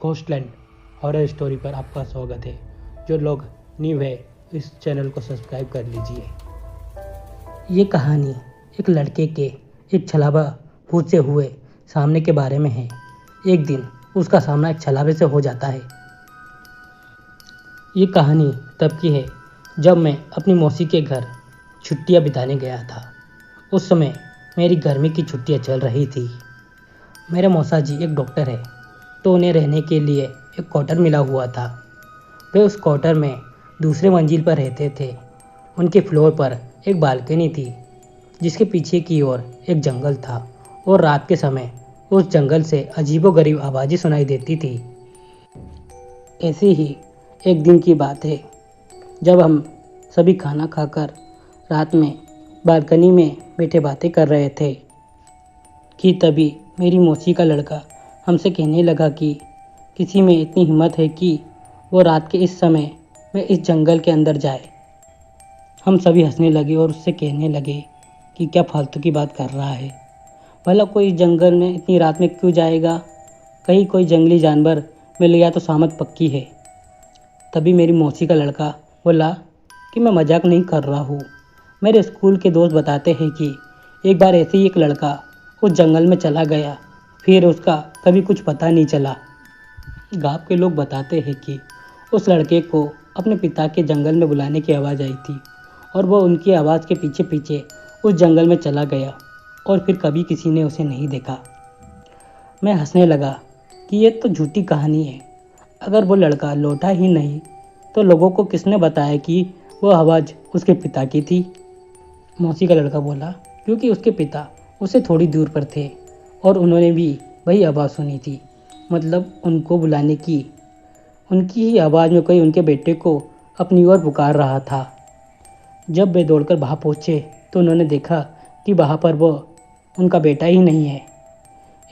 घोस्टलैंड horror story पर आपका स्वागत है। जो लोग न्यू है इस चैनल को सब्सक्राइब कर लीजिए। ये कहानी एक लड़के के एक छलावा भूत से हुए सामने के बारे में है। एक दिन उसका सामना एक छलावे से हो जाता है। ये कहानी तब की है जब मैं अपनी मौसी के घर छुट्टियां बिताने गया था। उस समय मेरी गर्मी की छुट्टियां चल रही थी। मेरे मौसा जी एक डॉक्टर है, तो उन्हें रहने के लिए एक क्वार्टर मिला हुआ था। वे उस क्वार्टर में दूसरे मंजिल पर रहते थे। उनके फ्लोर पर एक बालकनी थी जिसके पीछे की ओर एक जंगल था और रात के समय उस जंगल से अजीबोगरीब आवाज़ें सुनाई देती थी। ऐसी ही एक दिन की बात है जब हम सभी खाना खाकर रात में बालकनी में बैठे बातें कर रहे थे कि तभी मेरी मौसी का लड़का हमसे कहने लगा कि किसी में इतनी हिम्मत है कि वो रात के इस समय में इस जंगल के अंदर जाए। हम सभी हंसने लगे और उससे कहने लगे कि क्या फालतू की बात कर रहा है, भला कोई जंगल में इतनी रात में क्यों जाएगा, कहीं कोई जंगली जानवर मिल गया तो सामत पक्की है। तभी मेरी मौसी का लड़का बोला कि मैं मजाक नहीं कर रहा हूँ। मेरे स्कूल के दोस्त बताते हैं कि एक बार ऐसे ही एक लड़का उस जंगल में चला गया, फिर उसका कभी कुछ पता नहीं चला। गांव के लोग बताते हैं कि उस लड़के को अपने पिता के जंगल में बुलाने की आवाज़ आई थी और वो उनकी आवाज़ के पीछे पीछे उस जंगल में चला गया और फिर कभी किसी ने उसे नहीं देखा। मैं हंसने लगा कि ये तो झूठी कहानी है। अगर वो लड़का लौटा ही नहीं तो लोगों को किसने बताया कि वो आवाज़ उसके पिता की थी। मौसी का लड़का बोला क्योंकि उसके पिता उससे थोड़ी दूर पर थे और उन्होंने भी वही आवाज़ सुनी थी, मतलब उनको बुलाने की। उनकी ही आवाज़ में कोई उनके बेटे को अपनी ओर पुकार रहा था। जब वे दौड़कर वहाँ पहुँचे तो उन्होंने देखा कि वहाँ पर वो उनका बेटा ही नहीं है,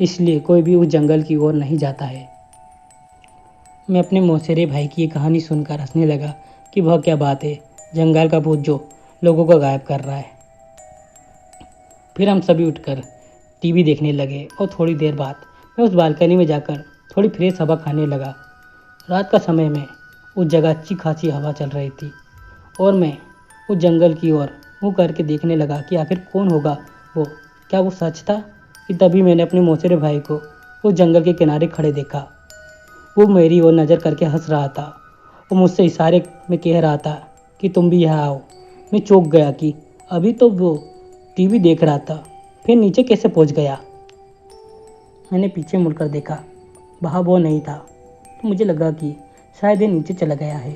इसलिए कोई भी उस जंगल की ओर नहीं जाता है। मैं अपने मौसेरे भाई की ये कहानी सुनकर हंसने लगा कि वह क्या बात है, जंगल का भूत जो लोगों को गायब कर रहा है। फिर हम सभी उठकर टीवी देखने लगे और थोड़ी देर बाद मैं उस बालकनी में जाकर थोड़ी फ्रेश हवा खाने लगा। रात का समय में उस जगह अच्छी खासी हवा चल रही थी और मैं उस जंगल की ओर मुँह करके देखने लगा कि आखिर कौन होगा वो, क्या वो सच था। कि तभी मैंने अपने मौसेरे भाई को उस जंगल के किनारे खड़े देखा। वो मेरी ओर नज़र करके हंस रहा था और मुझसे इशारे में कह रहा था कि तुम भी यहाँ आओ। मैं चौंक गया कि अभी तो वो टीवी देख रहा था, फिर नीचे कैसे पहुँच गया। मैंने पीछे मुड़कर देखा, वहाँ वो नहीं था, तो मुझे लगा कि शायद ये नीचे चला गया है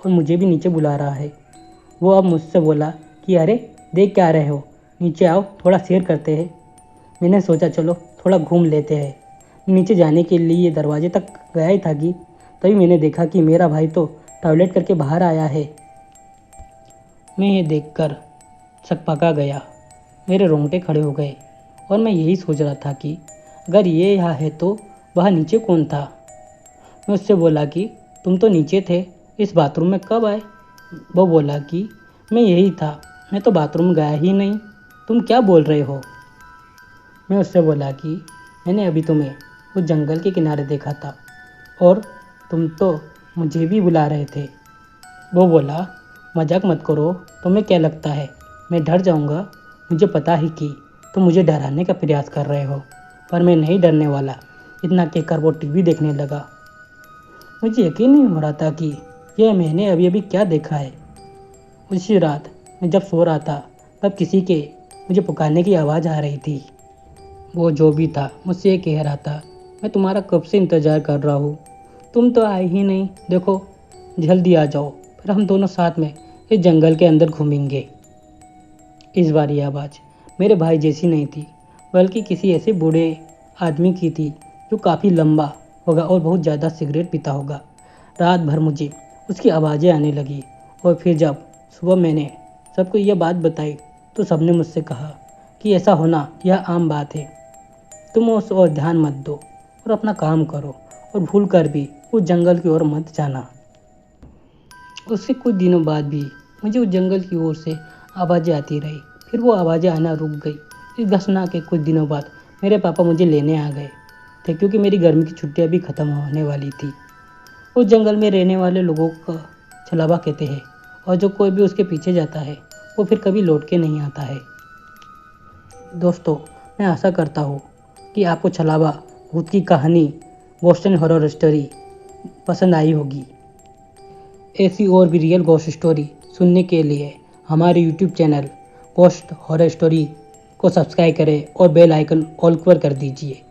और मुझे भी नीचे बुला रहा है। वो अब मुझसे बोला कि अरे देख क्या रहे हो, नीचे आओ थोड़ा सैर करते हैं। मैंने सोचा चलो थोड़ा घूम लेते हैं। नीचे जाने के लिए दरवाजे तक गया ही था कि तभी मैंने देखा कि मेरा भाई तो टॉयलेट करके बाहर आया है। मैं ये देखकर सकपका गया, मेरे रोंगटे खड़े हो गए और मैं यही सोच रहा था कि अगर ये यहाँ है तो वह नीचे कौन था। मैं उससे बोला कि तुम तो नीचे थे, इस बाथरूम में कब आए। वो बोला कि मैं यही था, मैं तो बाथरूम गया ही नहीं, तुम क्या बोल रहे हो। मैं उससे बोला कि मैंने अभी तुम्हें उस जंगल के किनारे देखा था और तुम तो मुझे भी बुला रहे थे। वो बोला मजाक मत करो, तुम्हें क्या लगता है मैं डर जाऊंगा। मुझे पता ही कि तुम मुझे डराने का प्रयास कर रहे हो, पर मैं नहीं डरने वाला। इतना कहकर वो टीवी देखने लगा। मुझे यकीन नहीं हो रहा था कि यह मैंने अभी अभी क्या देखा है। उसी रात मैं जब सो रहा था तब किसी के मुझे पुकारने की आवाज़ आ रही थी। वो जो भी था मुझसे ये कह रहा था मैं तुम्हारा कब से इंतज़ार कर रहा हूँ, तुम तो आए ही नहीं, देखो जल्दी आ जाओ, फिर हम दोनों साथ में इस जंगल के अंदर घूमेंगे। इस बार ये आवाज़ मेरे भाई जैसी नहीं थी, बल्कि किसी ऐसे बूढ़े आदमी की थी जो काफ़ी लंबा होगा और बहुत ज़्यादा सिगरेट पीता होगा। रात भर मुझे उसकी आवाज़ें आने लगी और फिर जब सुबह मैंने सबको यह बात बताई तो सबने मुझसे कहा कि ऐसा होना यह आम बात है, तुम उस ओर ध्यान मत दो और अपना काम करो और भूल कर भी उस जंगल की ओर मत जाना। उसके कुछ दिनों बाद भी मुझे उस जंगल की ओर से आवाज़ें आती रही, फिर वो आवाज़ें आना रुक गई। इस घटना के कुछ दिनों बाद मेरे पापा मुझे लेने आ गए। थे क्योंकि मेरी गर्मी की छुट्टियां भी ख़त्म होने वाली थी। उस जंगल में रहने वाले लोगों को छलावा कहते हैं और जो कोई भी उसके पीछे जाता है वो फिर कभी लौट के नहीं आता है। दोस्तों, मैं आशा करता हूँ कि आपको छलावा भूत की कहानी गोस्ट हॉरर स्टोरी पसंद आई होगी। ऐसी और भी रियल गोस्ट स्टोरी सुनने के लिए हमारे YouTube channel ghost horror story को सब्सक्राइब करें और बेल आइकन ऑल पर कर दीजिए।